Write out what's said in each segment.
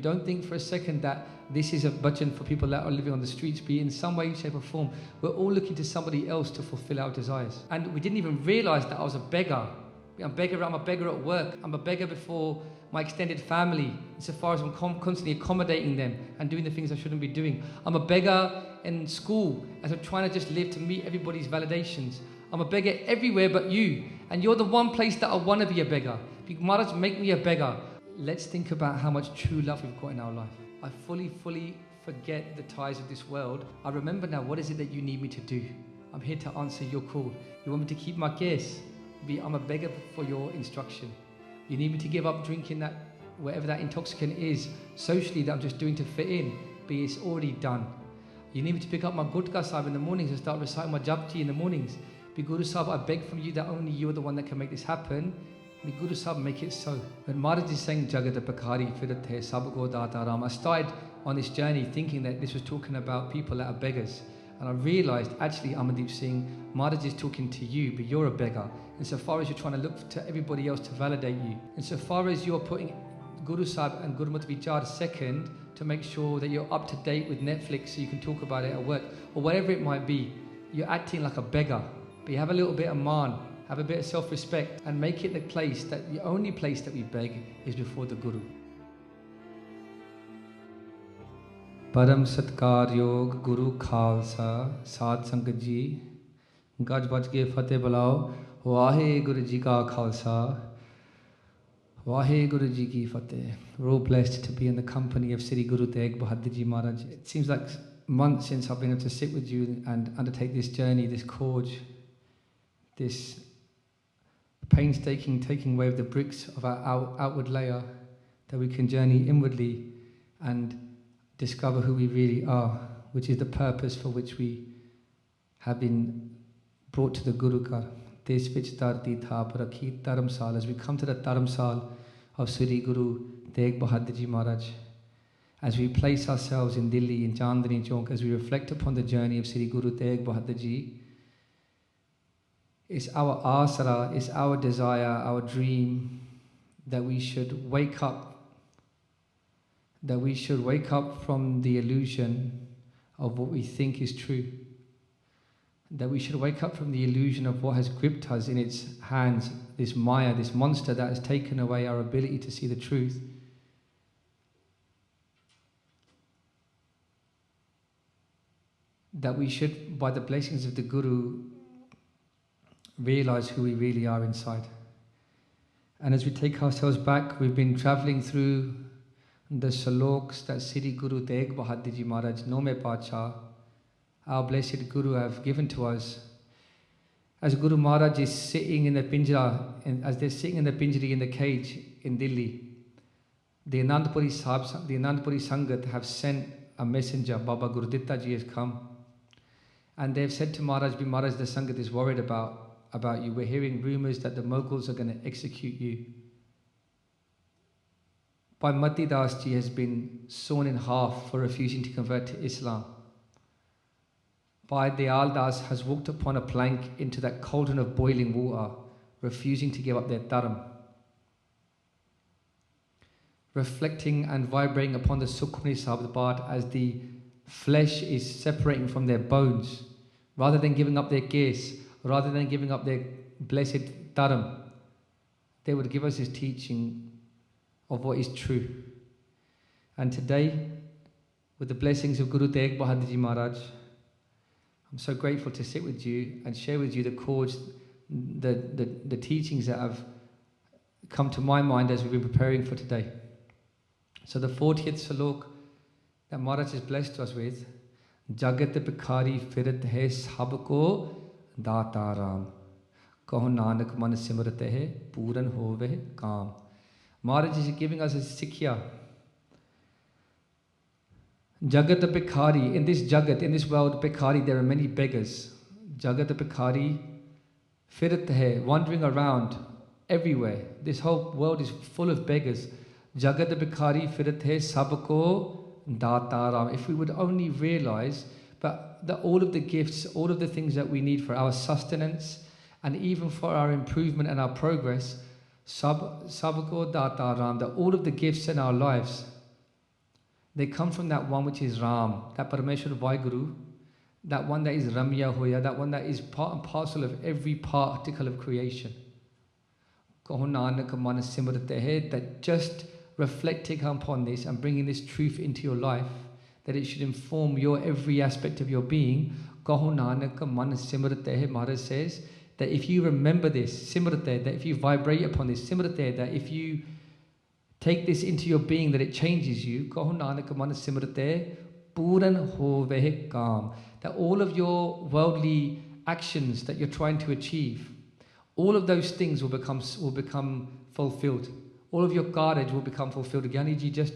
Don't think for a second that this is a bhajan for people that are living on the streets, be in some way, shape or form. We're all looking to somebody else to fulfill our desires. And we didn't even realize that I was a beggar. I'm a beggar at work. I'm a beggar before my extended family, insofar as I'm constantly accommodating them and doing the things I shouldn't be doing. I'm a beggar in school as I'm trying to just live to meet everybody's validations. I'm a beggar everywhere but you. And you're the one place that I want to be a beggar. Maharaj, make me a beggar. Let's think about how much true love we've got in our life. I fully forget the ties of this world. I remember now, what is it that you need me to do? I'm here to answer your call. You want me to keep my case? I'm a beggar for your instruction. You need me to give up drinking that, whatever that intoxicant is, socially, that I'm just doing to fit in, but it's already done. You need me to pick up my Gutka Sahib in the mornings and start reciting my Japji in the mornings. Guru Sahib, I beg from you that only you are the one that can make this happen. Guru Sahib, make it so. When Maharaj is saying Jagat Bhikhaaree Firat Hai, Sabko Data Ram, I started on this journey thinking that this was talking about people that are beggars. And I realized, actually, Amandeep Singh, Maharaj is talking to you, but you're a beggar. Insofar as you're trying to look to everybody else to validate you. Insofar as you're putting Guru Sahib and Gurmat Vichar second to make sure that you're up to date with Netflix so you can talk about it at work, or whatever it might be, you're acting like a beggar. But you have a little bit of man, have a bit of self-respect, and make it the place that the only place that we beg is before the Guru. Param Satkar Yog Guru Khalsa Sad Sangat Ji Gaj Baj Ke Fateh Balao Vaheguru Ji Ka Khalsa Vaheguru Ji Ki Fateh. We're all blessed to be in the company of Sri Guru Tegh Bahadur Ji Maharaj. It seems like months since I've been able to sit with you and undertake this journey, this course, this painstaking taking away of the bricks of our outward layer, that we can journey inwardly and discover who we really are, which is the purpose for which we have been brought to the Guru Ghar. Des vich dharti tha parakhi dharamsal. As we come to the dharamsal of Sri Guru Tegh Bahadur Ji Maharaj, as we place ourselves in Delhi, in Chandni Chowk, as we reflect upon the journey of Sri Guru Tegh Bahadur Ji, it's our asara, it's our desire, our dream that we should wake up, from the illusion of what we think is true, that we should wake up from the illusion of what has gripped us in its hands, this Maya, this monster that has taken away our ability to see the truth. That we should, by the blessings of the Guru, realize who we really are inside. And as we take ourselves back, we've been traveling through the saloks that Sri Guru Tegh Bahadur Ji Maharaj, Nome Pacha, our blessed Guru, have given to us. As Guru Maharaj is sitting in the Pinjara, as they're sitting in the Pinjari in the cage in Delhi, the Anandpuri Sangat have sent a messenger. Baba Guruditta Ji has come. And they've said to Maharaj, Maharaj, the Sangat is worried about you. We're hearing rumors that the Mughals are going to execute you. Bhai Matidas Ji has been sawn in half for refusing to convert to Islam. Bhai Dayala Ji has walked upon a plank into that cauldron of boiling water, refusing to give up their dharam. Reflecting and vibrating upon the Sukhmani Sabad as the flesh is separating from their bones, rather than giving up their case, rather than giving up their blessed dharam, they would give us his teaching of what is true. And today, with the blessings of Guru Tegh Bahadur Ji Maharaj, I'm so grateful to sit with you and share with you the chords, the teachings that have come to my mind as we've been preparing for today. So the 40th salok that Maharaj has blessed us with, Jagat Bhikhaaree Firat Hai, Sabko Data Ram, Kahu Nanak Man Simrat Hai, Puran Hove Kaam. Maharaj is giving us a Sikhya. Jagat Bhikhaaree, in this Jagat, in this world, Bhikhaaree, there are many beggars. Jagat Bhikhaaree Firat Hai, wandering around everywhere. This whole world is full of beggars. Jagat Bhikhaaree Firat Hai, Sabko Data Ram. If we would only realize that all of the gifts, all of the things that we need for our sustenance and even for our improvement and our progress, Sabko Data Ram, that all of the gifts in our lives They come from that one which is Ram, that Parameshwar Vaheguru, that one that is Ramya Hoya, that one that is part and parcel of every particle of creation. Kahu Nanak man simrat hai, that just reflecting upon this and bringing this truth into your life, that it should inform your every aspect of your being. Kahu Nanak man simrat hai, Maharaj says, that if you remember this, simrat hai, that if you vibrate upon this, simrat hai, that if you take this into your being, that it changes you. Kahu Nanak man simrat hai, puran hoveh kaam. That all of your worldly actions that you're trying to achieve, all of those things will become fulfilled. All of your Ghar will become fulfilled. Giani Ji just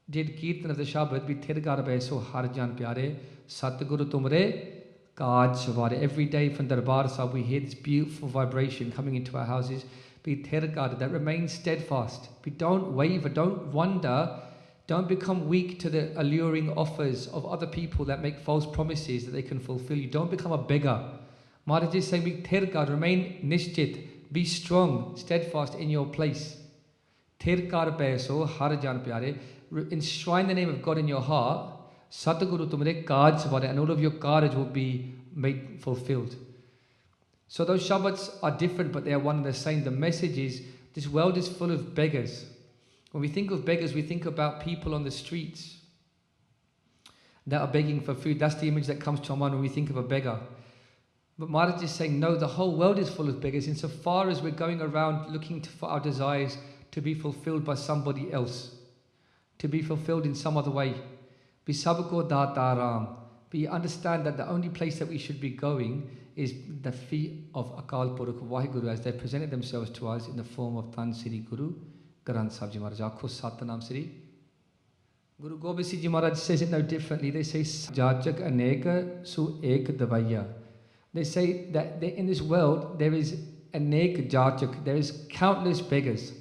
did Kirtan of the Shabad, Bhi Thir Ghar Baishu har jan pyare, Satguru tumre kaaj saware. Every day from Darbar Sahib we hear this beautiful vibration coming into our houses. Bhi Thir Ghar, that remains steadfast. Don't waver, don't wonder. Don't become weak to the alluring offers of other people that make false promises that they can fulfill you. Don't become a beggar. Maharaj is saying, be Thir Ghar, remain nishchit, be strong, steadfast in your place. Thir Ghar Baishu har jan pyare, enshrine the name of God in your heart. Satguru tumre kaaj saware, and all of your Ghar will be made fulfilled. So those Shabads are different, but they are one and the same. The message is, this world is full of beggars. When we think of beggars, we think about people on the streets that are begging for food. That's the image that comes to our mind when we think of a beggar. But Maharaj is saying, no, the whole world is full of beggars insofar as we're going around looking for our desires to be fulfilled by somebody else, to be fulfilled in some other way. Be sabko daataram. But understand that the only place that we should be going is the feet of Akal Purukh Vaheguru, as they presented themselves to us in the form of Tan Sri Guru Granth Sahib Ji Maharaj. Aakho Satnam Sri. Guru Gobind Singh Ji Maharaj says it no differently. They say, Jajak aneka su ek davaiya. They say that in this world there is anek jajak, there is countless beggars,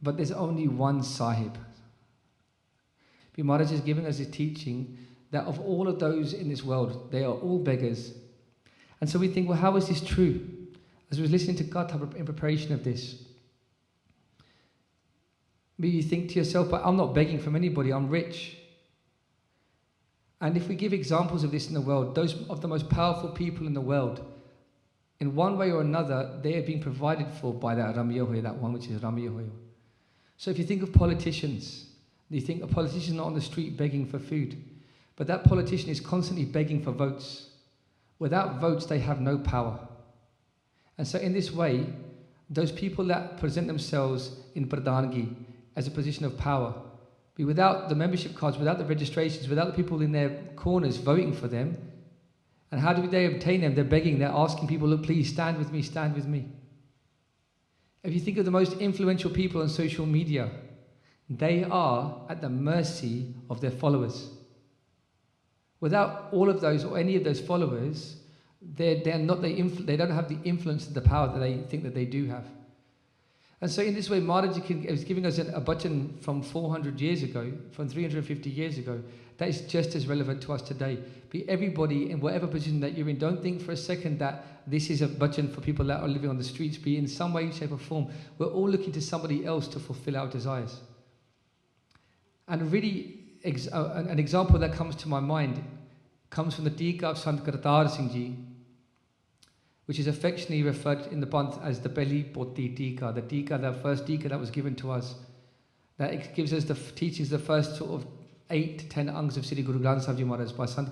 but there's only one Sahib. Maharaj is giving us a teaching that of all of those in this world, they are all beggars. And so we think, well, how is this true? As we was listening to Katha in preparation of this, but you think to yourself, but I'm not begging from anybody, I'm rich. And if we give examples of this in the world, those of the most powerful people in the world, in one way or another, they are being provided for by that Ramya, that one which is Ramya. So if you think of politicians, you think a politician is not on the street begging for food, but that politician is constantly begging for votes. Without votes, they have no power. And so in this way, those people that present themselves in Pradhangi as a position of power, without the membership cards, without the registrations, without the people in their corners voting for them, and how do they obtain them? They're begging, they're asking people, look, please stand with me, stand with me. If you think of the most influential people on social media, they are at the mercy of their followers. Without all of those or any of those followers, they don't have the influence and the power that they think that they do have. And so in this way, Maharaj is giving us a button from 400 years ago, from 350 years ago, that is just as relevant to us today. Be everybody in whatever position that you're in, don't think for a second that this is a button for people that are living on the streets. Be in some way, shape or form, we're all looking to somebody else to fulfill our desires. And really, an example that comes to my mind comes from the Tika of Sant Ji, which is affectionately referred in the Panth as the Pehli Poti Tika, the Tika, the first Tika that was given to us. That it gives us the teachings, the first sort of 8 to 10 angs of Sri Guru Granth Sahib Ji Maharaj by Sant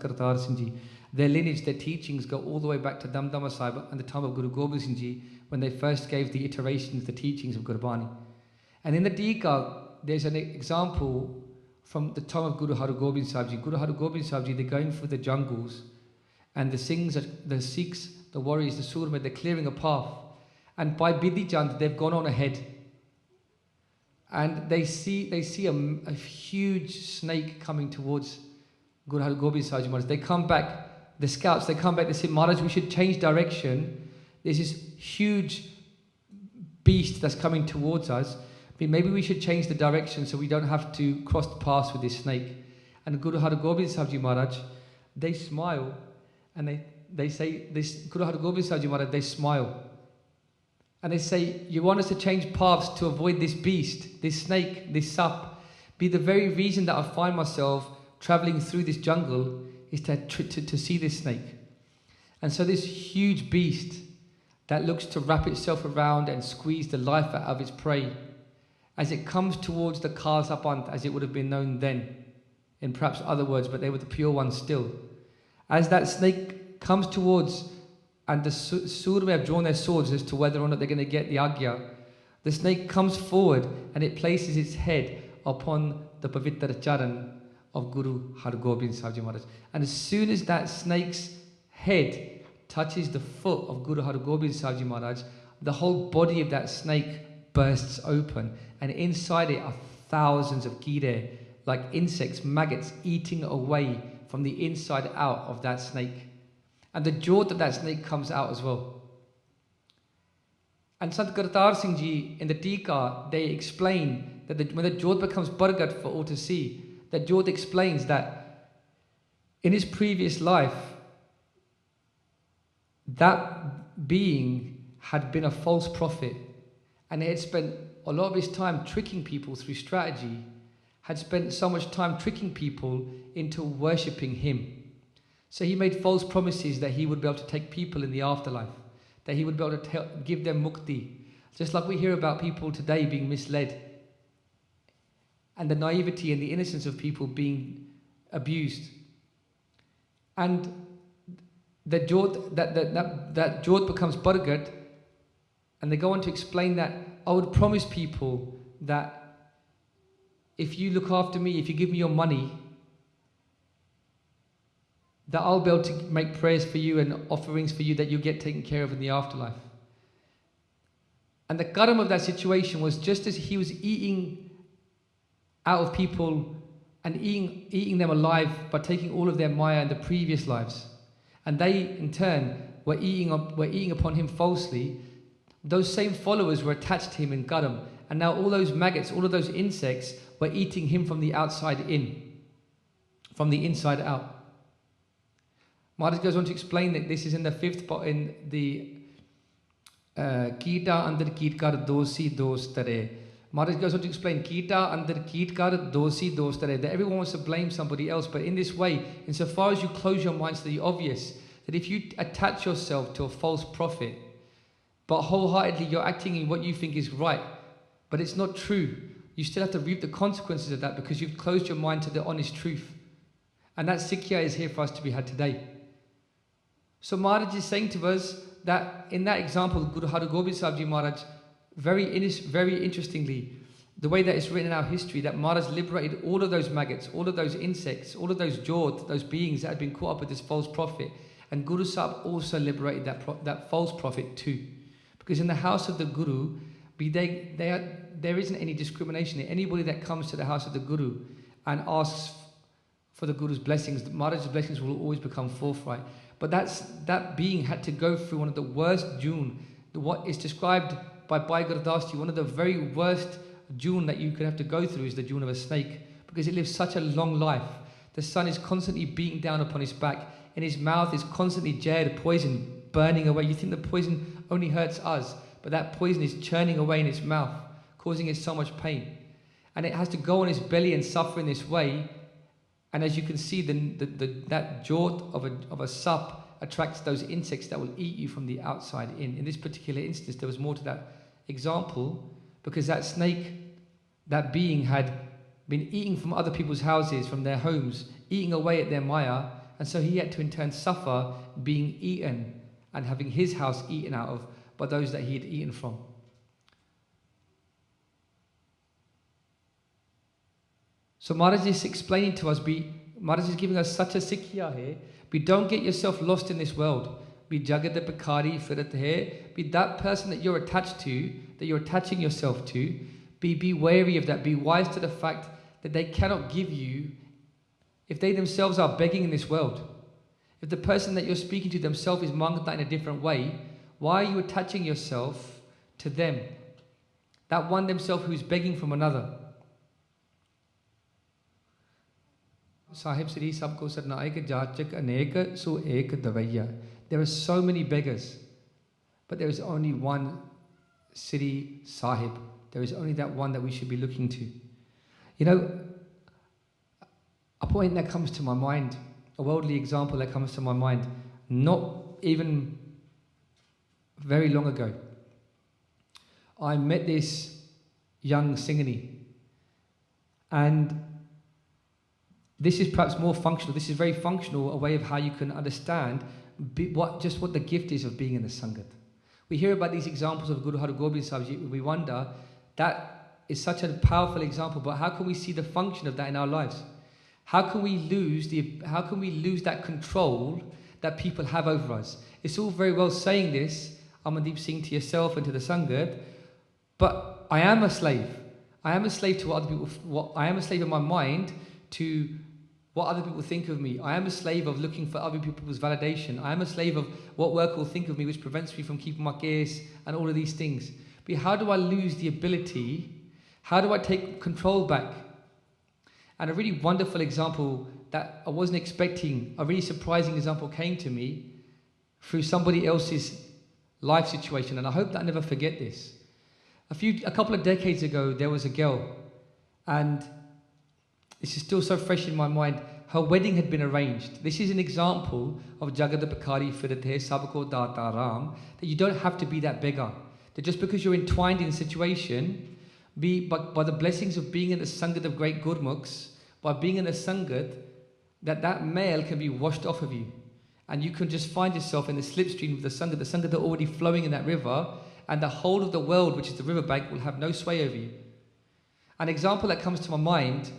Ji. Their lineage, their teachings go all the way back to Damdama Sahib and the time of Guru Gobind Singh Ji, when they first gave the iterations, the teachings of Gurbani. And in the Tika, there's an example from the time of Guru Hargobind Sahib Ji. Guru Hargobind Sahib Ji, they're going through the jungles, and the Sikhs, the warriors, the Surma, they're clearing a path. And by Bidhi Chand, they've gone on ahead. And they see a huge snake coming towards Guru Hargobind Sahib Ji Maharaj. They come back, the scouts, they come back, they say, Maharaj, we should change direction. There's this huge beast that's coming towards us. Maybe we should change the direction so we don't have to cross the paths with this snake. And Guru Hargobind Sahib Ji Maharaj, they smile, and they say, this Guru Hargobind Sahib Ji Maharaj, they smile. And they say, you want us to change paths to avoid this beast, this snake, this sap. be the very reason that I find myself traveling through this jungle is to see this snake. And so this huge beast that looks to wrap itself around and squeeze the life out of its prey, as it comes towards the Kalsapant, as it would have been known then, in perhaps other words, but they were the pure ones still. As that snake comes towards, and the Surme have drawn their swords as to whether or not they're going to get the Agya, the snake comes forward and it places its head upon the Pavitra Charan of Guru Hargobind Sahib Ji Maharaj. And as soon as that snake's head touches the foot of Guru Hargobind Sahib Ji Maharaj, the whole body of that snake bursts open, and inside it are thousands of gire, like insects, maggots, eating away from the inside out of that snake. And the jaw of that snake comes out as well. And Sant Kartar Singh Ji in the Tika, they explain that when the Jodh becomes Bargat for all to see, that Jodh explains that in his previous life, that being had been a false prophet, and he had spent a lot of his time tricking people through strategy, had spent so much time tricking people into worshipping him. So he made false promises that he would be able to take people in the afterlife, that he would be able to give them mukti. Just like we hear about people today being misled, and the naivety and the innocence of people being abused. And that Jodh becomes Bargat, and they go on to explain that I would promise people that if you look after me, if you give me your money, that I'll be able to make prayers for you and offerings for you that you get taken care of in the afterlife. And the karam of that situation was just as he was eating out of people and eating them alive by taking all of their maya in the previous lives, and they in turn were eating upon him falsely, those same followers were attached to him in karam, and now all those maggots, all of those insects were eating him from the outside in, from the inside out. Maharaj goes on to explain that this is in the fifth part, in the Kita andar Kitkar dosi dostare. Maharaj goes on to explain Kita andar Kitkar dosi dostare, that everyone wants to blame somebody else, but in this way, insofar as you close your minds to the obvious, that if you attach yourself to a false prophet, but wholeheartedly you're acting in what you think is right, but it's not true, you still have to reap the consequences of that because you've closed your mind to the honest truth. And that Sikya is here for us to be had today. So Maharaj is saying to us that in that example, Guru Hargobind Sahib Ji Maharaj, very interestingly, the way that it's written in our history, that Maharaj liberated all of those maggots, all of those insects, all of those jodh, those beings that had been caught up with this false prophet. And Guru Sahib also liberated that false prophet too. Because in the house of the Guru, there isn't any discrimination. Anybody that comes to the house of the Guru and asks for the Guru's blessings, Maharaj's blessings will always become forthright. But that being had to go through one of the worst June, what is described by Bhai Ardaas Ji, one of the very worst June that you could have to go through is the June of a snake, because it lives such a long life. The sun is constantly beating down upon his back, in his mouth is constantly jarred poison burning away. You think the poison only hurts us, but that poison is churning away in its mouth, causing it so much pain. And it has to go on its belly and suffer in this way. And as you can see, that jaw of a sap attracts those insects that will eat you from the outside in. In this particular instance, there was more to that example, because that snake, that being, had been eating from other people's houses, from their homes, eating away at their maya, and so he had to in turn suffer being eaten and having his house eaten out of by those that he had eaten from. So Maharaj is explaining to us, Maharaj is giving us such a sikya here, don't get yourself lost in this world. Be Jagat Bhikhaaree Firat Hai. Be that person that you're attached to, that you're attaching yourself to. Be wary of that. Be wise to the fact that they cannot give you if they themselves are begging in this world. If the person that you're speaking to themselves is mangta in a different way, why are you attaching yourself to them? That one themselves who is begging from another. Sahib Sri Sabko Sarnaik Jachak Anek So Ek Davaiya. There are so many beggars, but there is only one Sri Sahib. There is only that one that we should be looking to. You know, point that comes to my mind, a worldly example that comes to my mind, not even very long ago. I met this young Singhani, and this is perhaps more functional. This is very functional, a way of how you can understand what the gift is of being in the Sangat. We hear about these examples of Guru Hargobind Sahib. We wonder, that is such a powerful example, but how can we see the function of that in our lives? How can we lose that control that people have over us? It's all very well saying this, Amandeep Singh, to yourself and to the Sangat, but I am a slave. I am a slave to what other people. I am a slave in my mind to what other people think of me. I am a slave of looking for other people's validation. I am a slave of what work will think of me, which prevents me from keeping my case and all of these things. But how do I lose the ability? How do I take control back? And a really wonderful example that I wasn't expecting, a really surprising example came to me through somebody else's life situation, and I hope that I never forget this. A couple of decades ago, there was a girl, and this is still so fresh in my mind. Her wedding had been arranged. This is an example of Jagat Bhikhaaree Firat Hai, Sabko Data Ram, that you don't have to be that beggar. That just because you're entwined in a situation, but by the blessings of being in the Sangat of great Gurmukhs, by being in the Sangat, that male can be washed off of you. And you can just find yourself in the slipstream of the Sangat are already flowing in that river, and the whole of the world, which is the riverbank, will have no sway over you. An example that comes to my mind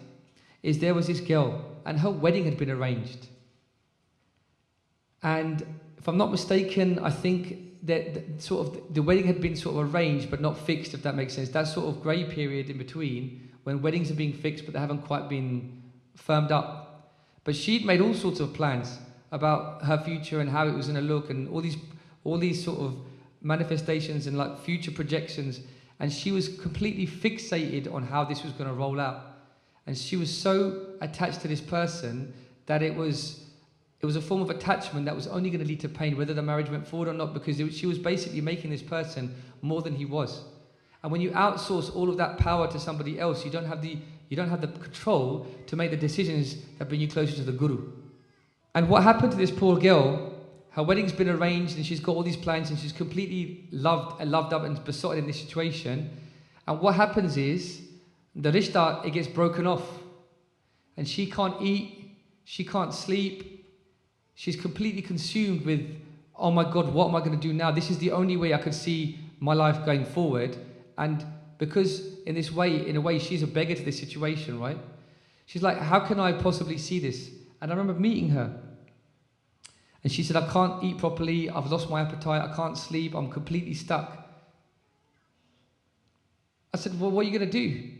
is there was this girl, and her wedding had been arranged. And if I'm not mistaken, I think that the wedding had been sort of arranged but not fixed, if that makes sense. That sort of grey period in between when weddings are being fixed but they haven't quite been firmed up. But she'd made all sorts of plans about her future and how it was going to look, and all these sort of manifestations and like future projections, and she was completely fixated on how this was going to roll out. And she was so attached to this person that it was a form of attachment that was only going to lead to pain, whether the marriage went forward or not, because she was basically making this person more than he was. And when you outsource all of that power to somebody else, you don't have the control to make the decisions that bring you closer to the Guru. And what happened to this poor girl? Her wedding's been arranged and she's got all these plans and she's completely loved up and besotted in this situation. And what happens is, the rishta, it gets broken off. And she can't eat, she can't sleep. She's completely consumed with, oh my God, what am I going to do now? This is the only way I could see my life going forward. And because in a way, she's a beggar to this situation, right? She's like, how can I possibly see this? And I remember meeting her. And she said, I can't eat properly, I've lost my appetite, I can't sleep, I'm completely stuck. I said, well, what are you going to do?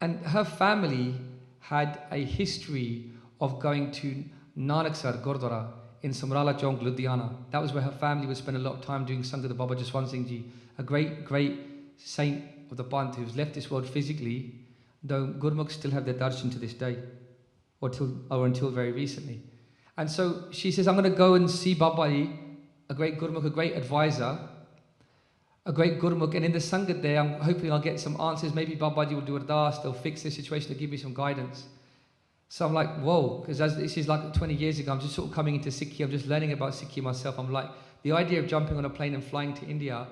And her family had a history of going to Nanak Sar Gurdwara in Samrala Chowk, Ludhiana. That was where her family would spend a lot of time doing Sangat of Baba Jaswant Singh Ji, a great, great saint of the Panth who's left this world physically, though Gurmukhs still have their darshan to this day, or until very recently. And so she says, I'm going to go and see Babaji, a great Gurmukh, a great advisor, a great Gurmukh, and in the Sangat there, I'm hoping I'll get some answers. Maybe Babaji will do Ardaas, they'll fix the situation, they'll give me some guidance. So I'm like, whoa, because this is like 20 years ago, I'm just sort of coming into Sikhi, I'm just learning about Sikhi myself. I'm like, the idea of jumping on a plane and flying to India,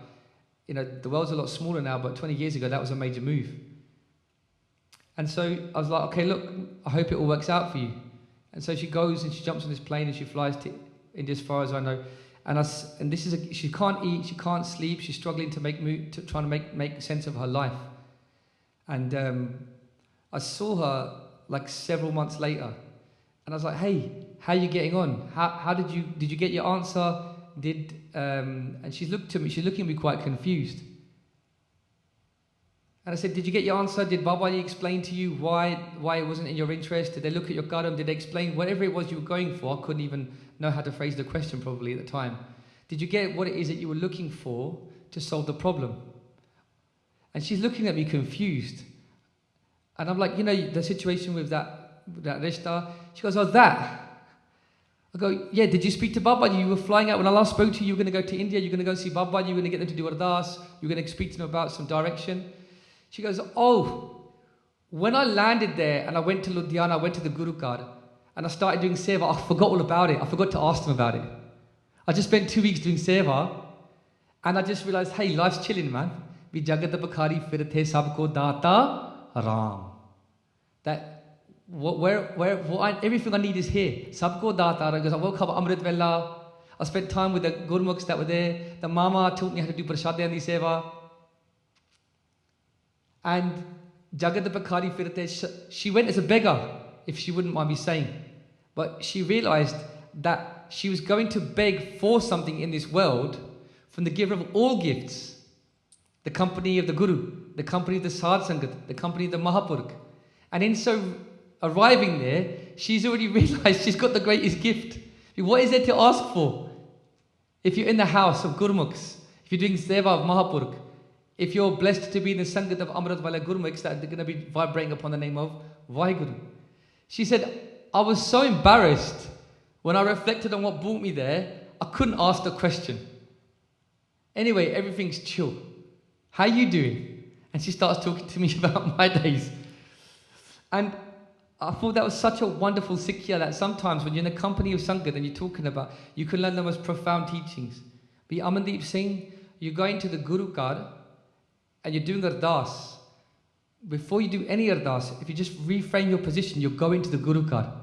the world's a lot smaller now, but 20 years ago, that was a major move. And so I was like, okay, look, I hope it all works out for you. And so she goes and she jumps on this plane and she flies to India, as far as I know. And she can't eat, she can't sleep, she's struggling to trying to make sense of her life. And I saw her like several months later, and I was like, hey, how are you getting on? How did you get your answer? And she's looking at me quite confused. And I said, did you get your answer? Did Babaji explain to you why it wasn't in your interest? Did they look at your karam? Did they explain whatever it was you were going for? I couldn't even know how to phrase the question probably at the time. Did you get what it is that you were looking for to solve the problem? And she's looking at me confused. And I'm like, the situation with that rishta. She goes, oh, that. I go, yeah, did you speak to Babaji? You were flying out. When I last spoke to you, you were going to go to India. You're going to go see Babaji. You're going to get them to do Ardaas. You're going to speak to them about some direction. She goes, oh, when I landed there and I went to Ludhiana, I went to the Guru Ghar, and I started doing seva. I forgot all about it. I forgot to ask them about it. I just spent 2 weeks doing seva, and I just realized, hey, life's chilling, man. Vi Jagat Bhikhaaree Firat Hai, sabko data Ram. That everything I need is here. Sabko data Ram. Because I woke up Amrit Vela. I spent time with the Gurmukhs that were there. The Mama taught me how to do prashad and the seva. And Jagat Bhikhaaree Firat Hai, she went as a beggar, if she wouldn't mind me saying. But she realized that she was going to beg for something in this world from the giver of all gifts. The company of the Guru, the company of the Sadh Sangat, the company of the Mahapurkh. And in so arriving there, she's already realized she's got the greatest gift. What is there to ask for? If you're in the house of Gurmukhs, if you're doing seva of Mahapurkh, if you're blessed to be in the Sangat of Amrit Wala Gurmukhs that are going to be vibrating upon the name of Vaheguru. She said, I was so embarrassed when I reflected on what brought me there, I couldn't ask the question. Anyway, everything's chill. How you doing? And she starts talking to me about my days. And I thought that was such a wonderful Sikhya that sometimes when you're in the company of Sangat and you're talking about, you can learn the most profound teachings. Bhai Amandeep Singh, you're going to the Guru Ghar and you're doing Ardaas. Before you do any Ardaas, if you just reframe your position, you're going to the Guru Ghar.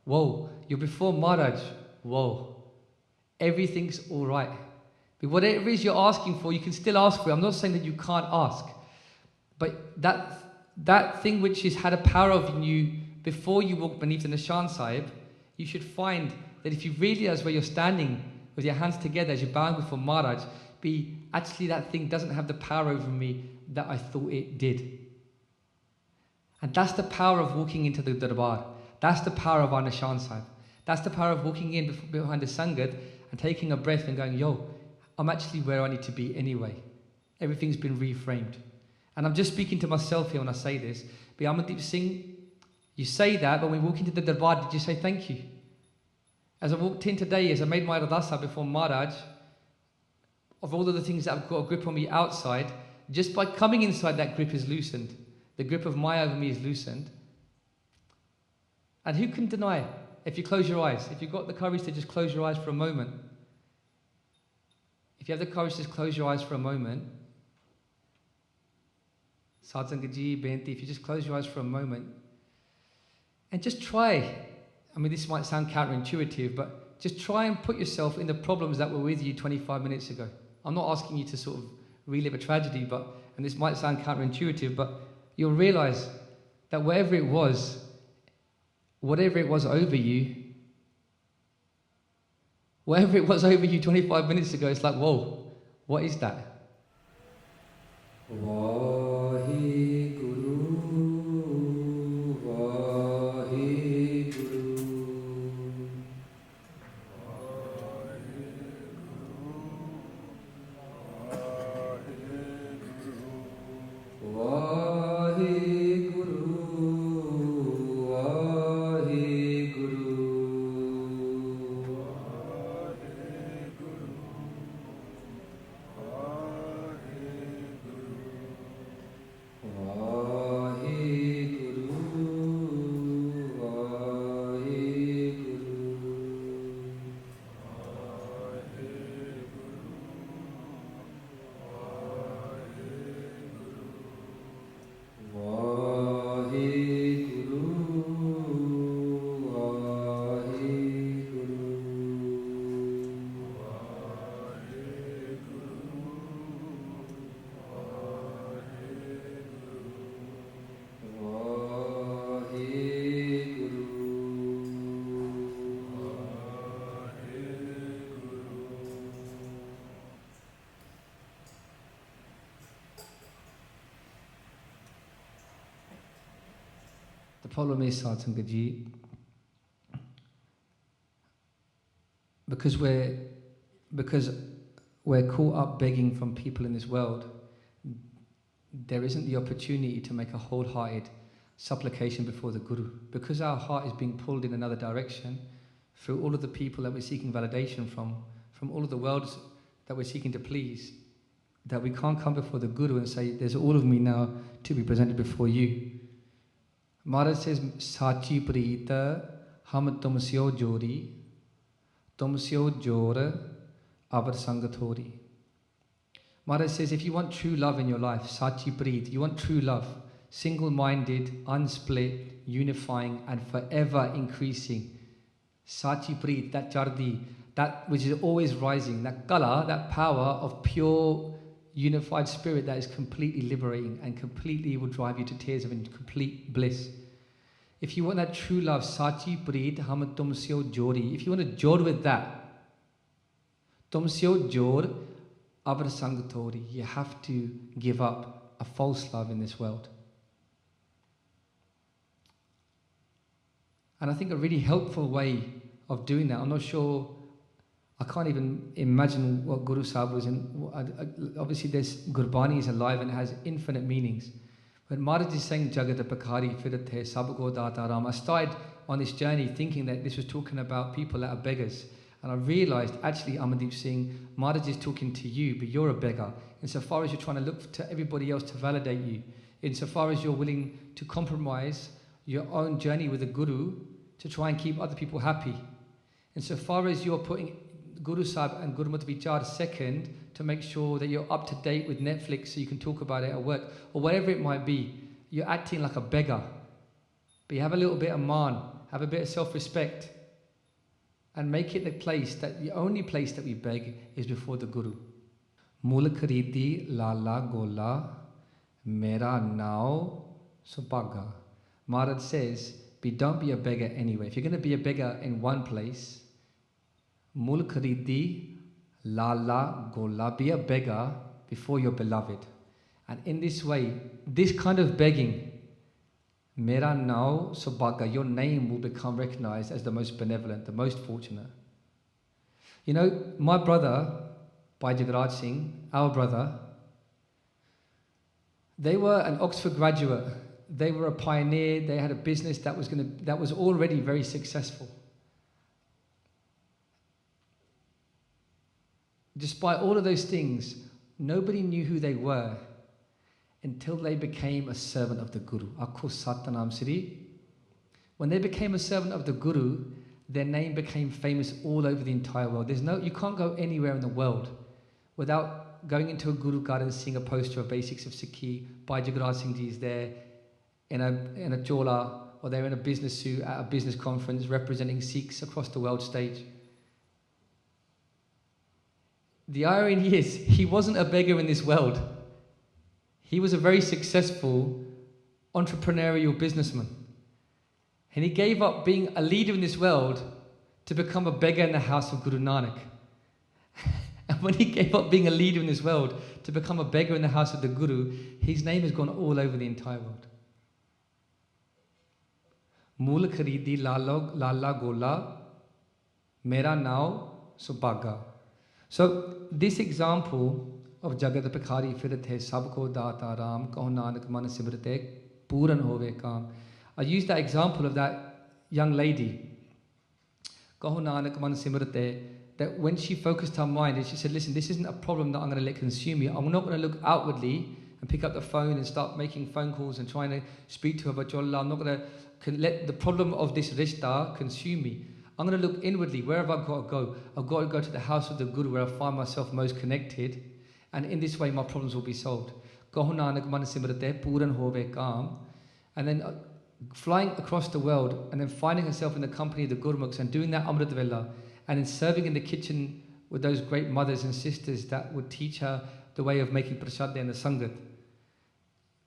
Whoa, you're before Maharaj. Whoa, everything's all right. But whatever it is you're asking for, you can still ask for it. I'm not saying that you can't ask. But that thing which has had a power over you before you walk beneath the Nishan Sahib, you should find that if you realize where you're standing with your hands together as you're bowing before Maharaj, actually that thing doesn't have the power over me that I thought it did. And that's the power of walking into the Darbar. That's the power of our Nishan Sahib. That's the power of walking in behind the Sangat and taking a breath and going, yo, I'm actually where I need to be anyway. Everything's been reframed. And I'm just speaking to myself here when I say this. Bhai Amandeep Singh, you say that, but when we walk into the Darbar, did you say thank you? As I walked in today, as I made my Ardaas before Maharaj, of all of the things that have got a grip on me outside, just by coming inside, that grip is loosened. The grip of Maya over me is loosened. And who can deny it? If you close your eyes, if you've got the courage to just close your eyes for a moment, if you have the courage to just close your eyes for a moment, Sadh Sangat Ji, Benti, if you just close your eyes for a moment, and just try, I mean this might sound counterintuitive, but just try and put yourself in the problems that were with you 25 minutes ago. I'm not asking you to sort of relive a tragedy, and this might sound counterintuitive, but you'll realize that whatever it was over you, 25 minutes ago, it's like, whoa, what is that? Vaheguru, Vaheguru, The problem is, Sadh Sangat Ji, because we're caught up begging from people in this world, there isn't the opportunity to make a wholehearted supplication before the Guru. Because our heart is being pulled in another direction through all of the people that we're seeking validation from all of the worlds that we're seeking to please, that we can't come before the Guru and say, there's all of me now to be presented before you. Maharaj says, Sachi Prita Hum tumsyo jori, tumsyo jor, avar sang thori. Maharaj says, if you want true love in your life, sachi preet, you want true love, single-minded, unsplit, unifying and forever increasing. Sachi preet, that chardi, that which is always rising, that kala, that power of pure unified spirit that is completely liberating and completely will drive you to tears of complete bliss. If you want that true love, sachi preet, hum tumsyo jori, if you want to jod with that, tumsyo jor, avar sang thori, you have to give up a false love in this world. And I think a really helpful way of doing that, I'm not sure, I can't even imagine what Guru Sahib was in. Obviously there's Gurbani is alive and it has infinite meanings. But Maharaj is saying Jagat Bhikhaaree Firat Hai, sabko daata ram. I started on this journey thinking that this was talking about people that are beggars. And I realized actually Amandeep Singh, Maharaj is talking to you, but you're a beggar. Insofar as you're trying to look to everybody else to validate you, insofar as you're willing to compromise your own journey with the Guru to try and keep other people happy. Insofar as you're putting Guru Sahib and Gurmat Vichar second to make sure that you're up to date with Netflix so you can talk about it at work, or whatever it might be, you're acting like a beggar. But you have a little bit of man, have a bit of self-respect, and make it the only place that we beg is before the Guru. Mul kharidi lala gola, mera nao subhaga. Maharaj says, don't be a beggar anyway. If you're going to be a beggar in one place, mul kharidi lala gola, be a beggar before your beloved. And in this way, this kind of begging, mera nao subhaga, your name will become recognized as the most benevolent, the most fortunate. You know, my brother, Bhai Jagraj Singh, our brother, they were an Oxford graduate. They were a pioneer. They had a business that was already very successful. Despite all of those things, nobody knew who they were until they became a servant of the Guru. Akho Satanam Sri. When they became a servant of the Guru, their name became famous all over the entire world. You can't go anywhere in the world without going into a Guru garden and seeing a poster of Basics of Sikhi. Bhai Jagraj Singh Ji is there in a chola, or they're in a business suit at a business conference representing Sikhs across the world stage. The irony is, he wasn't a beggar in this world. He was a very successful entrepreneurial businessman. And he gave up being a leader in this world to become a beggar in the house of Guru Nanak. And when he gave up being a leader in this world to become a beggar in the house of the Guru, his name has gone all over the entire world. Mool kharidi lala gola, mera nao subhaga. So this example of Jagat Bhikhaaree Firat Hai, sabko daata ram, kahu Nanak man simrate, puran hove kaam. I used that example of that young lady, kahu Nanak man simrate, that when she focused her mind and she said, listen, this isn't a problem that I'm going to let consume me. I'm not going to look outwardly and pick up the phone and start making phone calls and trying to speak to her about Allah. I'm not going to let the problem of this rishta consume me. I'm going to look inwardly. Where have I got to go? I've got to go to the house of the Guru where I find myself most connected. And in this way, my problems will be solved. Kahu Nanak man simrate, puran hove kaam. And then flying across the world and then finding herself in the company of the Gurmukhs and doing that Amrit Vela and then serving in the kitchen with those great mothers and sisters that would teach her the way of making prasad and the sangat.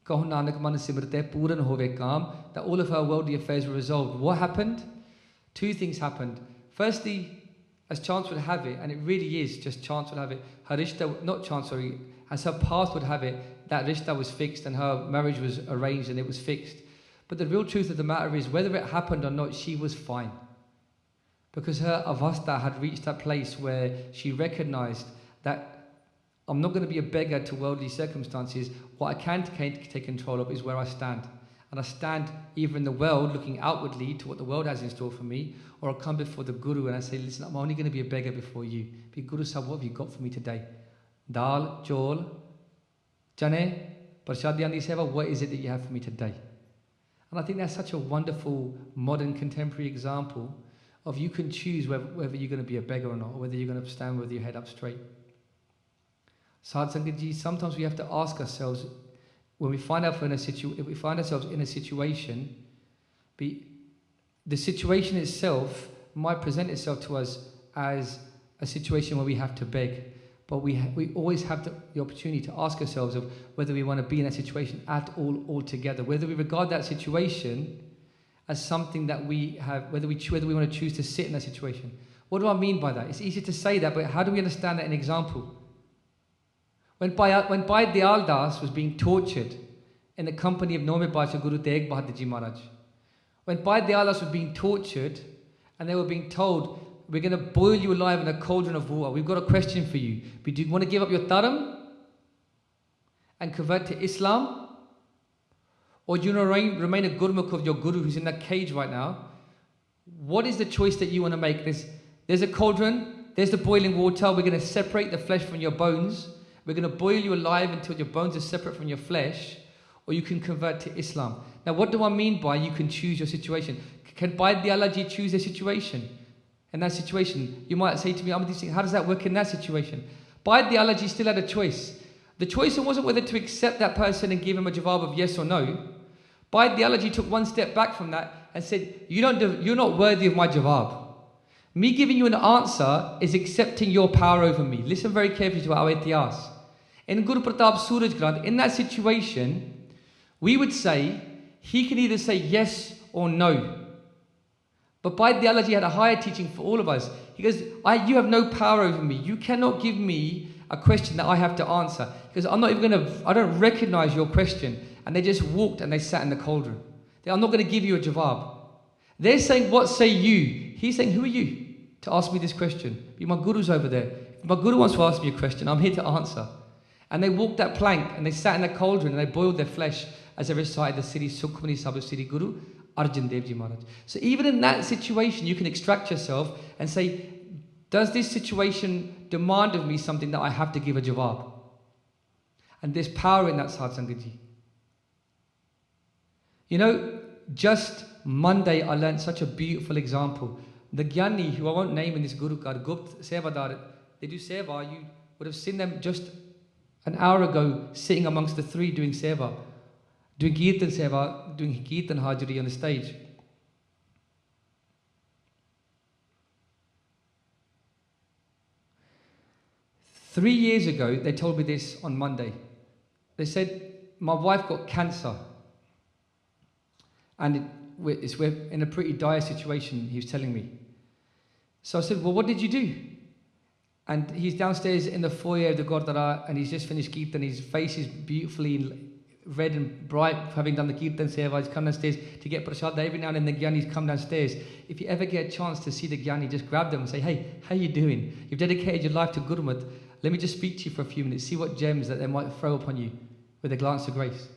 Kahu Nanak man simrate, puran hove kaam. That all of her worldly affairs were resolved. What happened? Two things happened. Firstly, as chance would have it, and it really is just chance would have it, her rishta, not chance, sorry, as her path would have it, that rishta was fixed and her marriage was arranged and it was fixed. But the real truth of the matter is, whether it happened or not, she was fine. Because her avastha had reached that place where she recognized that I'm not going to be a beggar to worldly circumstances. What I can take control of is where I stand. And I stand either in the world looking outwardly to what the world has in store for me, or I come before the Guru and I say, listen, I'm only going to be a beggar before you. Be Guru Sahib, what have you got for me today? Dal, chol, chane, prashadyan di seva, what is it that you have for me today? And I think that's such a wonderful modern contemporary example of you can choose whether you're going to be a beggar or not, or whether you're going to stand with your head up straight. Sad Sangat Ji, sometimes we have to ask ourselves, when we find ourselves in a situation, the situation itself might present itself to us as a situation where we have to beg, but we always have the opportunity to ask ourselves of whether we want to be in that situation at all altogether, whether we regard that situation as something that we have, whether we want to choose to sit in that situation. What do I mean by that? It's easy to say that, but how do we understand that in example? When Bhai Dayala Ji was being tortured in the company of Nome Baishu Guru Tegh Bahadur Ji Maharaj, when Bhai Dayala Ji was being tortured and they were being told, we're going to boil you alive in a cauldron of water, we've got a question for you. Do you want to give up your dharam and convert to Islam? Or do you want to remain a gurmukh of your guru who's in that cage right now? What is the choice that you want to make? There's a cauldron, there's the boiling water, we're going to separate the flesh from your bones, we're going to boil you alive until your bones are separate from your flesh, or you can convert to Islam. Now what do I mean by you can choose your situation? Can Bhai Dayala Ji choose a situation? In that situation, you might say to me, Amandeep Singh, how does that work in that situation? Bhai Dayala Ji still had a choice. The choice wasn't whether to accept that person and give him a jawab of yes or no. Bhai Dayala Ji took one step back from that and said, you're not worthy of my jawab. Me giving you an answer is accepting your power over me. Listen very carefully to our itihas. In Guru Pratap Suraj Granth, in that situation, we would say, he can either say yes or no. But Bhai Dayala Ji had a higher teaching for all of us. He goes, you have no power over me. You cannot give me a question that I have to answer. Because I don't recognize your question. And they just walked and they sat in the cauldron. I'm not going to give you a jawab. They're saying, what say you? He's saying, who are you to ask me this question? My guru's over there. If my guru wants to ask me a question, I'm here to answer. And they walked that plank and they sat in the cauldron and they boiled their flesh as they recited the Sri Sukhmani Sabha Sri Guru Arjan Dev Ji Maharaj. So even in that situation, you can extract yourself and say, does this situation demand of me something that I have to give a jawab? And there's power in that, Sad Sangat Ji. You know, just Monday I learned such a beautiful example. The Giani, who I won't name in this Guru Card, Gupt, Sevadar, they do seva. You would have seen them just an hour ago sitting amongst the three doing seva, doing Kirtan seva, doing Kirtan Hajri on the stage. Three years ago, they told me this on Monday. They said, my wife got cancer. And we're in a pretty dire situation, he was telling me. So I said, well, what did you do? And he's downstairs in the foyer of the Gurdwara, and he's just finished Kirtan. His face is beautifully red and bright, having done the Kirtan seva. He's come downstairs to get prasad. Every now and then the Gyanis come downstairs. If you ever get a chance to see the Gyani, just grab them and say, hey, how you doing? You've dedicated your life to Gurmat. Let me just speak to you for a few minutes, see what gems that they might throw upon you with a glance of grace.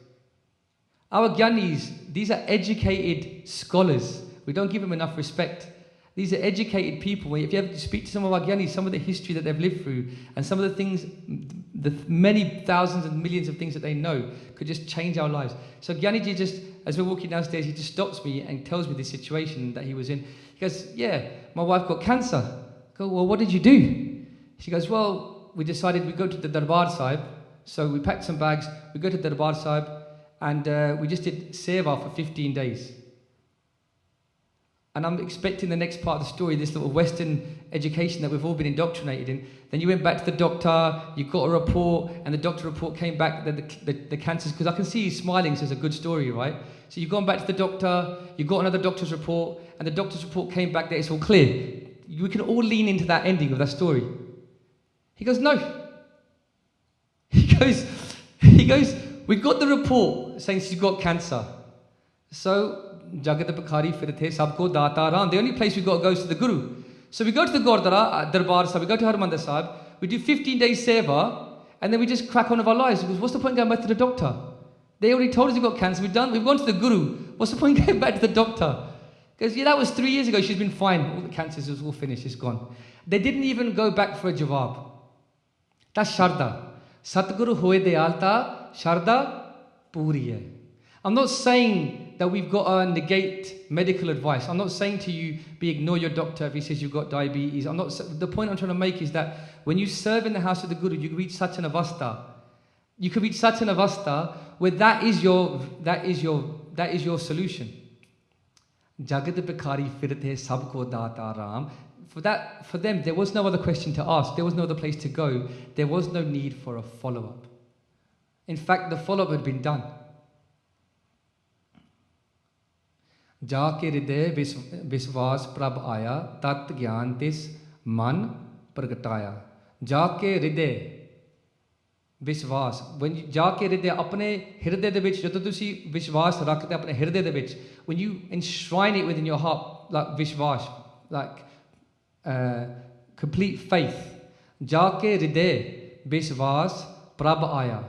Our Gyanis, these are educated scholars. We don't give them enough respect. These are educated people. If you ever speak to some of our Gyanis, some of the history that they've lived through, and some of the things, the many thousands and millions of things that they know could just change our lives. So Giani Ji just, as we're walking downstairs, he just stops me and tells me the situation that he was in. He goes, yeah, my wife got cancer. I go, well, what did you do? She goes, well, we decided we'd go to the Darbar Sahib. So we packed some bags, we go to the Darbar Sahib, and we just did seva for 15 days. And I'm expecting the next part of the story, this little Western education that we've all been indoctrinated in. Then you went back to the doctor, you got a report, and the doctor report came back that the cancer's, because I can see you smiling, so it's a good story, right? So you've gone back to the doctor, you got another doctor's report, and the doctor's report came back that it's all clear. We can all lean into that ending of that story. He goes, no. He goes, we got the report saying she's got cancer. So, Jagat Bhikhaaree Firat Hai, sabko daataran. The only place we got to go is to the Guru. So we go to the Gurdwara, Darbar Sahib, we go to Harmandir Sahib, we do 15 days seva, and then we just crack on with our lives. Because what's the point going back to the doctor? They already told us we've got cancer, we've gone to the Guru. What's the point going back to the doctor? Because yeah, that was 3 years ago, she's been fine. All the cancers is all finished, it's gone. They didn't even go back for a jawab. That's Sharda. Satguru hoye deyalta, Sharda puri hai. I'm not saying that we've got to negate medical advice. I'm not saying to you, ignore your doctor if he says you've got diabetes. The point I'm trying to make is that when you serve in the house of the Guru, you can reach such an avastha. You can reach such an avastha where that is your solution. Jagat Bhikhaaree Firat Hai, sabko daata ram. For them, there was no other question to ask. There was no other place to go. There was no need for a follow-up. In fact, the follow-up had been done. जाके हृदय विश्वास प्रभ आया तत् ज्ञान तिस मन प्रगटाया. जाके हृदय विश्वास, जाके हृदय अपने हृदय दे विच जदों तुसी विश्वास रखते अपने हृदय दे विच, when you enshrine it within your heart, like विश्वास, like complete faith. जाके हृदय विश्वास प्रभ आया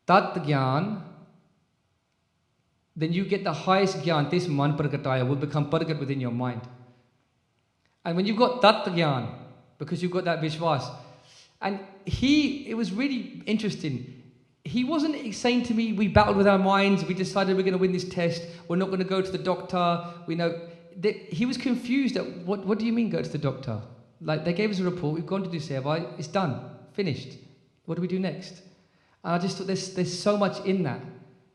तत् ज्ञान, then you get the highest gyan, this man pragataya will become pragat within your mind. And when you've got tat gyan, because you've got that vishwas, and it was really interesting. He wasn't saying to me, we battled with our minds, we decided we're going to win this test, we're not going to go to the doctor, we know. He was confused at, what do you mean go to the doctor? Like, they gave us a report, we've gone to do seva, it's done, finished. What do we do next? And I just thought there's so much in that.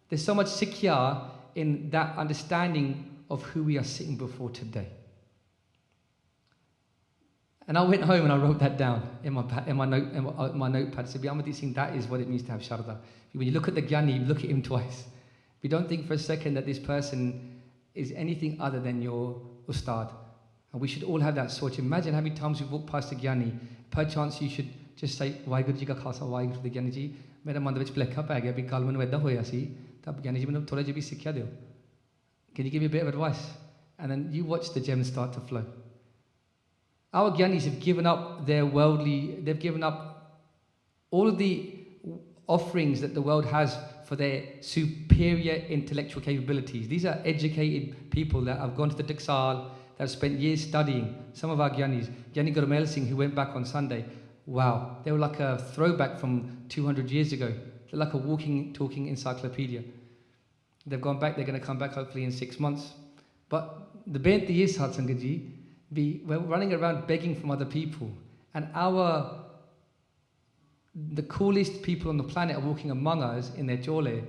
There's so much sikya in that understanding of who we are sitting before today. And I went home and I wrote that down in my notepad. I said, Bhai Amandeep Singh, that is what it means to have Sharda. When you look at the Giani, you look at him twice. If you don't think for a second that this person is anything other than your Ustad. And we should all have that sort. Imagine how many times we walk past the Giani. Perchance you should just say, Vaheguru Ji ka Khalsa, Vaheguru the Giani Ji. मेरे मन विच भुलेखा पै गया भी कल मैनूं इदां होया सी तां ज्ञानी जी मैनूं थोड़ा जिहा भी सिक्ख्या दिओ. Can you give me a bit of advice? And then you watch the gems start to flow. Our Gyanis have given up they've given up all of the offerings that the world has for their superior intellectual capabilities. These are educated people that have gone to the Diksal, that have spent years studying. Some of our Gyanis, Gyani Gurmel Singh, who went back on Sunday, wow, they were like a throwback from 200 years ago. They're like a walking, talking encyclopedia. They've gone back, they're going to come back hopefully in 6 months. But the benti is, Satsanga Ji, we're running around begging from other people. And the coolest people on the planet are walking among us in their jole.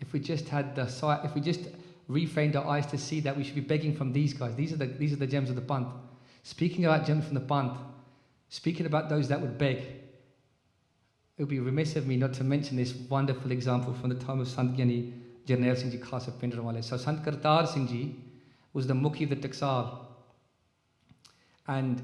If we just had the sight, if we just reframed our eyes to see that we should be begging from these guys. These are the gems of the Panth. Speaking about gems from the Panth, speaking about those that would beg, it would be remiss of me not to mention this wonderful example from the time of Sant Gyani Jarnail Singh Ji Khasa Pindrawale. So Sant Kartar Singh Ji was the Mukhi of the Taksal. And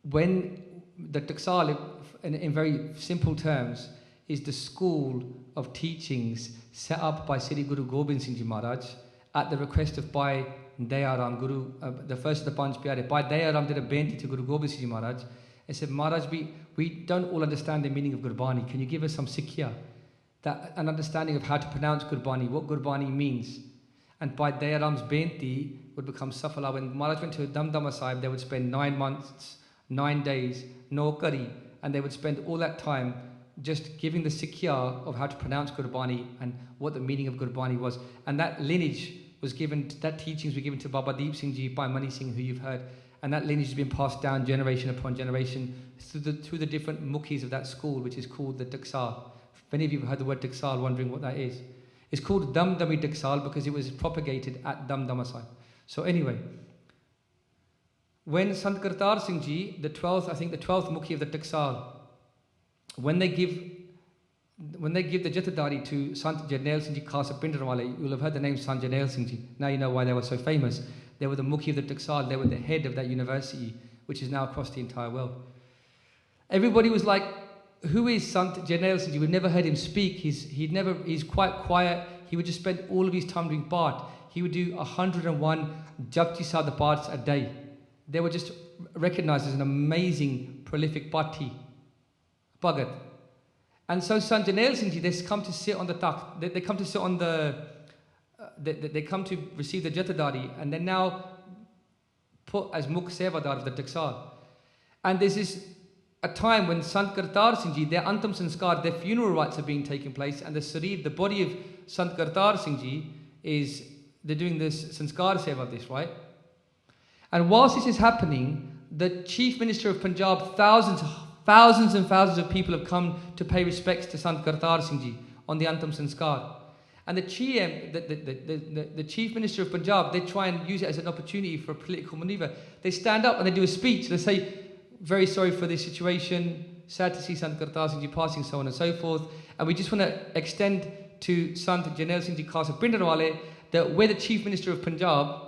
when the Taksal, in very simple terms, is the school of teachings set up by Sri Guru Gobind Singh Ji Maharaj at the request of Bhai Dayala Guru, the first of the Panch Pyare. Bhai Dayala did a benti to Guru Gobind Singh Ji Maharaj. He said, Maharaj, we don't all understand the meaning of Gurbani. Can you give us some sikya? An understanding of how to pronounce Gurbani, what Gurbani means. And Bhai Dayalam's benti would become safala. When Maharaj went to Damdama Sahib, they would spend 9 months, 9 days, no curry, and they would spend all that time just giving the sikya of how to pronounce Gurbani and what the meaning of Gurbani was. And that lineage was given, that teachings were given to Bhai Amandeep Singh Ji, Bhai Mani Singh, who you've heard. And that lineage has been passed down generation upon generation through the different mukhis of that school, which is called the Taksal. If any of you have heard the word Taksal, wondering what that is. It's called Damdami Taksal because it was propagated at Damdama Sahib. So anyway, when Sant Kartar Singh Ji, the 12th mukhi of the Taksal, when they give the Jathedaari to Sant Jarnail Singh Ji Khasa Pindrawale, you'll have heard the name Sant Jarnail Singh Ji. Now you know why they were so famous. They were the mukhi of the Taksal. They were the head of that university, which is now across the entire world. Everybody was like, who is Sant Jarnail Singh Ji? We've never heard him speak. He's quite quiet. He would just spend all of his time doing part. He would do 101 Japji Sada parts a day. They were just recognized as an amazing, prolific party, Bhagat. And so Sant Jarnail Singh Ji, they come to sit on the takht. They come to sit on the... They come to receive the Jathedaari, and they're now put as Mukh Sevadar of the Taksal. And there's a time when Sant Kartar Singh Ji, their Antam Sanskar, their funeral rites are being taken place, and the body of Sant Kartar Singh Ji is they're doing this sanskar seva of this, right? And whilst this is happening, the Chief Minister of Punjab, thousands and thousands of people have come to pay respects to Sant Jathedaar Singh Ji on the Antam Sanskar. And the Chief Minister of Punjab, they try and use it as an opportunity for a political maneuver. They stand up and they do a speech. They say, very sorry for this situation, sad to see Sant Jathedaar Singh Ji passing, so on and so forth. And we just want to extend to Sant Janel Singh Ji Khasa Pindarwale that we're the Chief Minister of Punjab.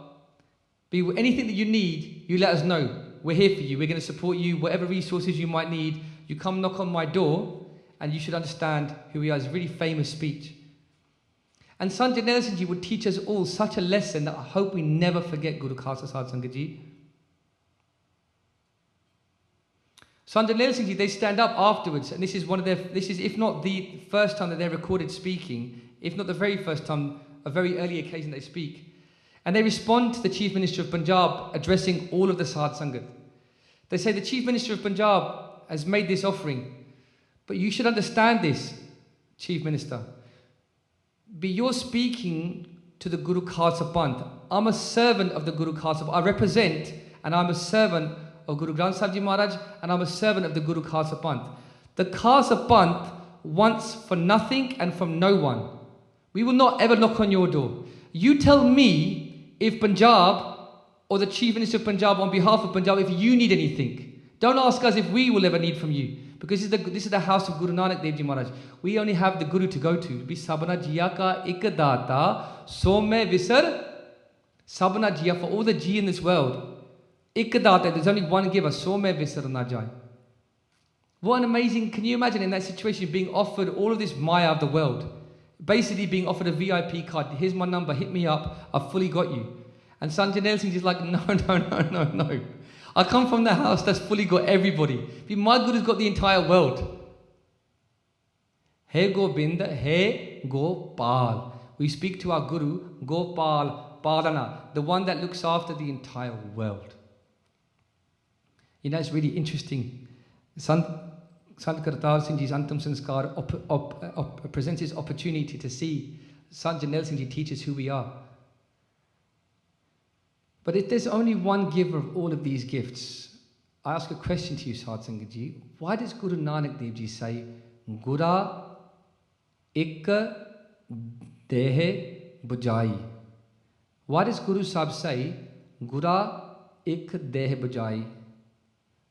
Be anything that you need, you let us know. We're here for you. We're going to support you. Whatever resources you might need, you come knock on my door and you should understand who we are. It's a really famous speech. And Sant Janel Singh Ji would teach us all such a lesson that I hope we never forget, Guru Khalsa Sahib Sangat Ji. Sant Janel Singh Ji, they stand up afterwards, and this is if not the first time that they're recorded speaking, if not the very first time, a very early occasion they speak. And they respond to the Chief Minister of Punjab addressing all of the Sahad Sangat. They say, the Chief Minister of Punjab has made this offering, but you should understand this, Chief Minister. You're speaking to the Guru Khalsa Panth. I'm a servant of the Guru Khalsa Panth. I represent, and I'm a servant of Guru Granth Sahib Ji Maharaj, and I'm a servant of the Guru Khalsa Panth. The Khalsa Panth wants for nothing and from no one. We will not ever knock on your door. You tell me if Punjab or the Chief Minister of Punjab on behalf of Punjab, if you need anything. Don't ask us if we will ever need from you. Because this is the house of Guru Nanak Dev Ji Maharaj. We only have the Guru to go to. Be sabna jiya ka ik data, so me visar sabna jiya, for all the Ji in this world. Ik data, there's only one giver, so me visar na jai. What an amazing, can you imagine in that situation being offered all of this Maya of the world? Basically being offered a VIP card. Here's my number, hit me up, I've fully got you. And Sant Janel Singh is like, no. I come from the house that's fully got everybody. My Guru's got the entire world. Hargobind, He Gopal. We speak to our Guru, Gopal Palana, the one that looks after the entire world. You know, it's really interesting. Sant Jathedaar Singh Ji's Antam Sanskar presents his opportunity to see Sant Janel Singh Ji teaches who we are. But if there's only one giver of all of these gifts, I ask a question to you, Sahad Sangat Ji. Why does Guru Nanak Dev Ji say, Gura ik dehe bujai? Why does Guru Sahib say, Gura ik dehe bujai?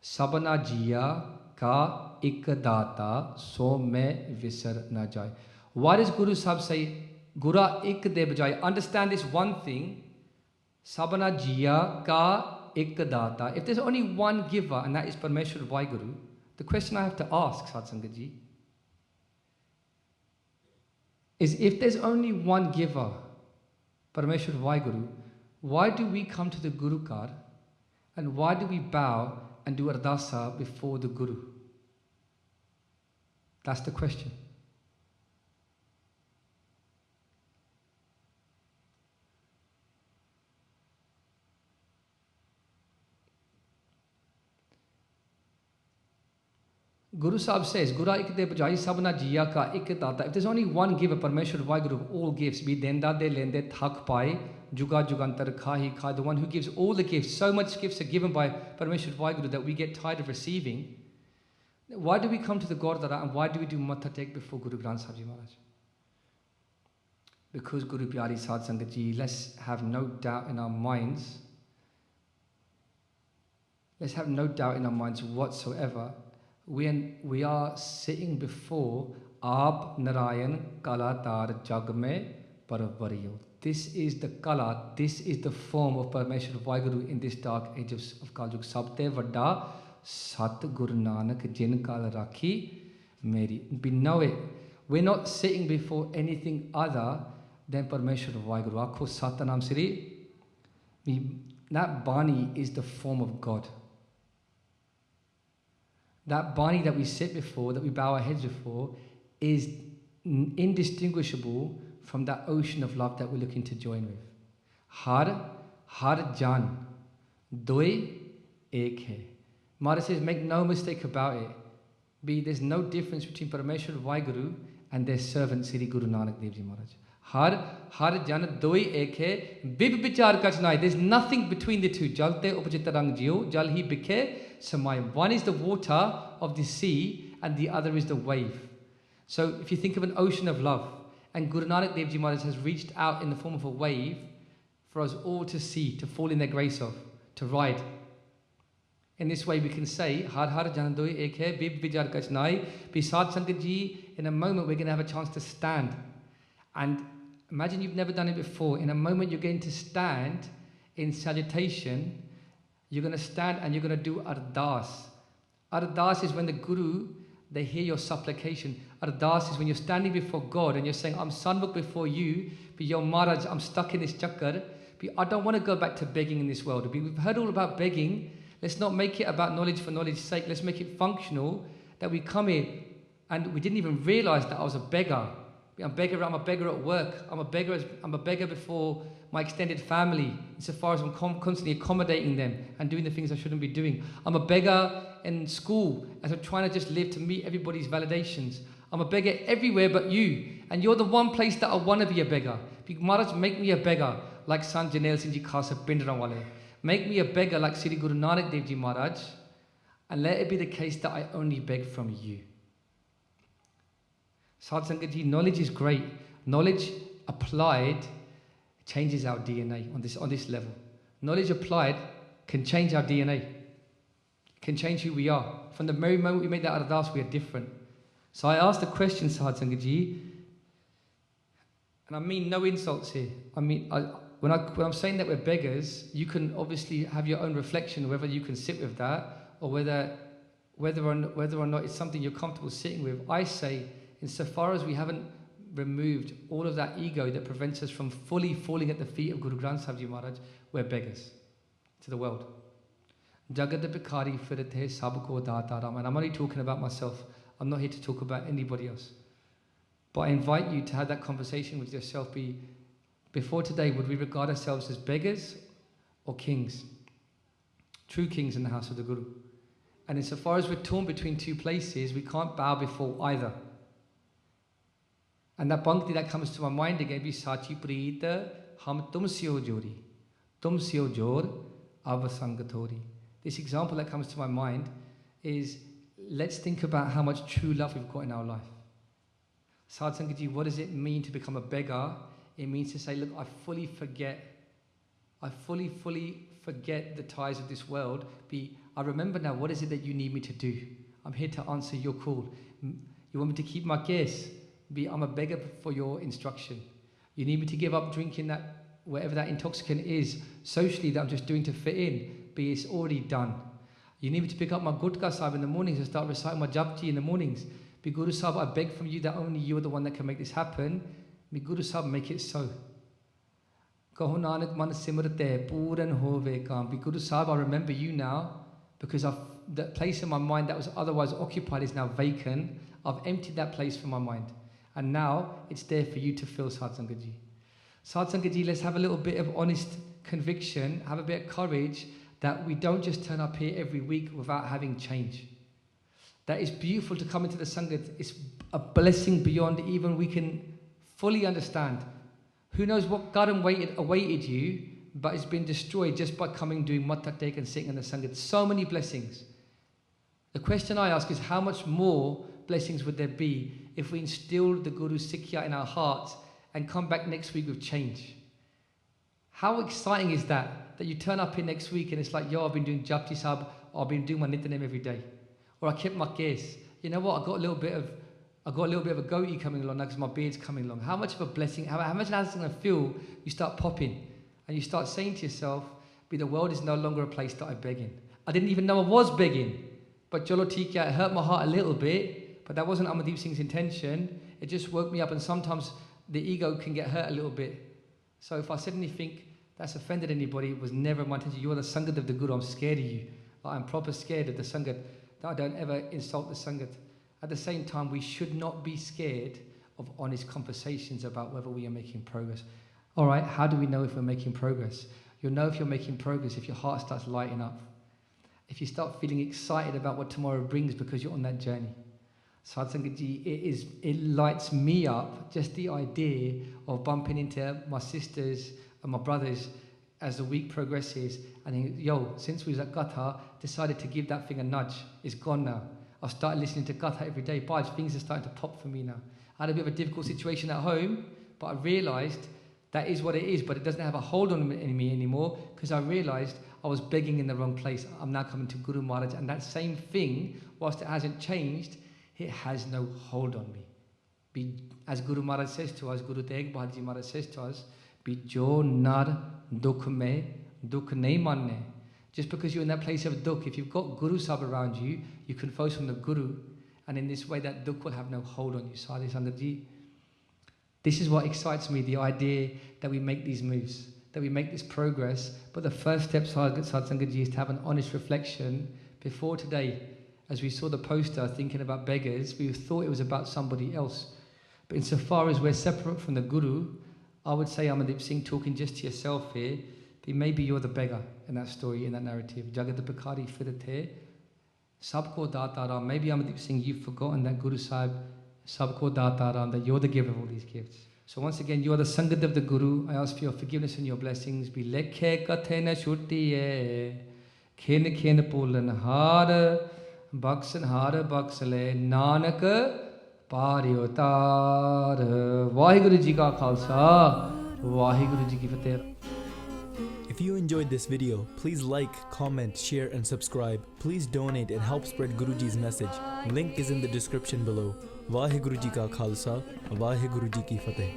Sabana jiya ka ik data, so me visar na jai. Why does Guru Sahib say, Gura ik dehe bujai? Understand this one thing. Sabana jiya ka ik data. If there's only one giver, and that is Parmeshwar Vaheguru, the question I have to ask, Sahad Sangat Ji, is if there's only one giver, Parmeshwar Vaheguru, why do we come to the Guru Ghar and why do we bow and do Ardaas before the Guru? That's the question. Guru Sahib says, Gura ik de bajai sabna jiya ka ik data. If there's only one giver, Parmeshwar Vaheguru of all gifts, be denda de lende thak pai, juga jugantar khahi khai, the one who gives all the gifts. So much gifts are given by Parmeshwar Vaheguru that we get tired of receiving. Why do we come to the Gurdwara and why do we do Matha Tek before Guru Granth Sahib Ji Maharaj? Because Guru Pyari Sahad Sangat Ji, let's have no doubt in our minds. Let's have no doubt in our minds whatsoever. We are sitting before Ab Narayan Kalatar Jagme Paravariyo. This is the Kala, this is the form of Parmeshwar Vaheguru in this dark age of Kaljug. Sabte Vadda Sat Guru Nanak Jin Kal Rakhi Meri. We know it. We're not sitting before anything other than Parmeshwar Vaheguru. Akho Satanam Sri. That Bani is the form of God. That Bani that we sit before, that we bow our heads before, is indistinguishable from that ocean of love that we're looking to join with. Har Jan, Doi Ek Hai. Maharaj says, make no mistake about it. There's no difference between Parmeshwar Vaheguru and their servant Sri Guru Nanak Dev Ji Maharaj. har jan doi ek hai, bib bichar kach nai. There's nothing between the two. Jalte upajit rang jio, jal hi bikhe samay. One is the water of the sea and the other is the wave. So if you think of an ocean of love, and Guru Nanak Dev Ji Maharaj has reached out in the form of a wave for us all to see, to fall in their grace of, to ride. In this way we can say, har har jan doi ek hai, bib bichar kach nai. Beside Sangat Ji, in a moment we're going to have a chance to stand. And imagine you've never done it before. In a moment you're going to stand in salutation. You're going to stand and you're going to do Ardaas. Ardaas is when the Guru, they hear your supplication. Ardaas is when you're standing before God and you're saying, I'm Sanmukh before you, but yo Maharaj, I'm stuck in this chakkar. But I don't want to go back to begging in this world. We've heard all about begging. Let's not make it about knowledge for knowledge's sake. Let's make it functional, that we come here and we didn't even realize that I was a beggar. I'm a beggar at work. I'm a beggar before my extended family, insofar as I'm constantly accommodating them and doing the things I shouldn't be doing. I'm a beggar in school as I'm trying to just live to meet everybody's validations. I'm a beggar everywhere but you. And you're the one place that I want to be a beggar. Maharaj, make me a beggar like Sant Janel Singh Ji Khasa Pindran Wale. Make me a beggar like Sri Guru Nanak Dev Ji Maharaj. And let it be the case that I only beg from you. Sadh Sangat Ji, knowledge is great. Knowledge applied changes our DNA on this level. Knowledge applied can change our DNA. Can change who we are. From the very moment we make that Ardaas, we are different. So I asked the question, Sadh Sangat Ji, and I mean no insults here. I mean, when I'm saying that we're beggars, you can obviously have your own reflection, whether you can sit with that, or whether or not it's something you're comfortable sitting with. I say, insofar as we haven't removed all of that ego that prevents us from fully falling at the feet of Guru Granth Sahib Ji Maharaj, we're beggars to the world. Jagat Bhikhaaree Firat Hai, sabko daataram. And I'm only talking about myself. I'm not here to talk about anybody else. But I invite you to have that conversation with yourself. Before today, would we regard ourselves as beggars or kings? True kings in the house of the Guru. And insofar as we're torn between two places, we can't bow before either. And that bhakti that comes to my mind again, be Sachi Preeta, Ham Tum Sio Jori, Tum Sio Jor, Avasangatori. This example that comes to my mind is, let's think about how much true love we've got in our life. Sadh Sangat Ji, what does it mean to become a beggar? It means to say, look, I fully forget the ties of this world. I remember now, what is it that you need me to do? I'm here to answer your call. You want me to keep my case? I'm a beggar for your instruction. You need me to give up drinking that, whatever that intoxicant is, socially, that I'm just doing to fit in. It's already done. You need me to pick up my Gutka Sahib in the mornings and start reciting my Japji in the mornings. Guru Sahib, I beg from you that only you are the one that can make this happen. Guru Sahib, make it so. Kahu Nanak man simrte puran hove kam. Guru Sahib, I remember you now, because the place in my mind that was otherwise occupied is now vacant. I've emptied that place from my mind. And now it's there for you to fill, Sadh Sangat Ji. Sadh Sangat Ji, let's have a little bit of honest conviction, have a bit of courage, that we don't just turn up here every week without having change. That it's beautiful to come into the Sangat. It's a blessing beyond even we can fully understand. Who knows what Ghar awaited you, but it's been destroyed just by coming, doing Matta Tek and sitting in the Sangat. So many blessings. The question I ask is, how much more blessings would there be if we instilled the Guru's Sikhya in our hearts and come back next week with change? How exciting is that you turn up here next week and it's like, yo, I've been doing Japji Sahib, or I've been doing my Nityanem every day, or I kept my case. You know what? I got a little bit of a goatee coming along now because my beard's coming along. How much of a blessing? How much that's going to feel? You start popping and you start saying to yourself, the world is no longer a place that I beg in. I didn't even know I was begging, but Jolo Tikya, it hurt my heart a little bit, but that wasn't Amandeep Singh's intention. It just woke me up, and sometimes the ego can get hurt a little bit. So if I said anything that's offended anybody, it was never my intention. You are the Sangat of the Guru. I'm scared of you. I'm proper scared of the Sangat, that I don't ever insult the Sangat. At the same time, we should not be scared of honest conversations about whether we are making progress. All right, how do we know if we're making progress? You'll know if you're making progress if your heart starts lighting up. If you start feeling excited about what tomorrow brings because you're on that journey. Sad Sangat Ji, it lights me up, just the idea of bumping into my sisters and my brothers as the week progresses, and since we was at Gatha, decided to give that thing a nudge. It's gone now. I've started listening to Gatha every day. Things are starting to pop for me now. I had a bit of a difficult situation at home, but I realised that is what it is, but it doesn't have a hold on me anymore, because I realised I was begging in the wrong place. I'm now coming to Guru Maharaj, and that same thing, whilst it hasn't changed, it has no hold on me. As Guru Maharaj says to us, Guru Tegh Bahadurji Maharaj says to us, Jo nar dukh mein dukh nahi manne. Just because you're in that place of dukh, if you've got Guru Sahib around you, you can focus on the Guru, and in this way that dukh will have no hold on you. Sadhu Sangat Ji. This is what excites me, the idea that we make these moves, that we make this progress. But the first step, Sadhu Sangat Ji, is to have an honest reflection. Before today, as we saw the poster thinking about beggars, we thought it was about somebody else. But insofar as we're separate from the Guru, I would say, Amandeep Singh, talking just to yourself here, that maybe you're the beggar in that story, in that narrative. Jagat Bhikhaaree Firat Hai, Sabko Data Ram. Maybe Amandeep Singh, you've forgotten that Guru Sahib, Sabko Data Ram, that you're the giver of all these gifts. So once again, you are the Sangat of the Guru. I ask for your forgiveness and your blessings. Be lekhe kathe na shutti hai, khin khin polan har, baksan har baksale, Nanak Paryotar. Vaheguru Ji ka Khalsa, Vaheguru Ji ki Fateh. If you enjoyed this video, please like, comment, share and subscribe. Please donate and help spread Guruji's message. Link is in the description below. Vaheguru Ji ka Khalsa, Vaheguru Ji ki Fateh.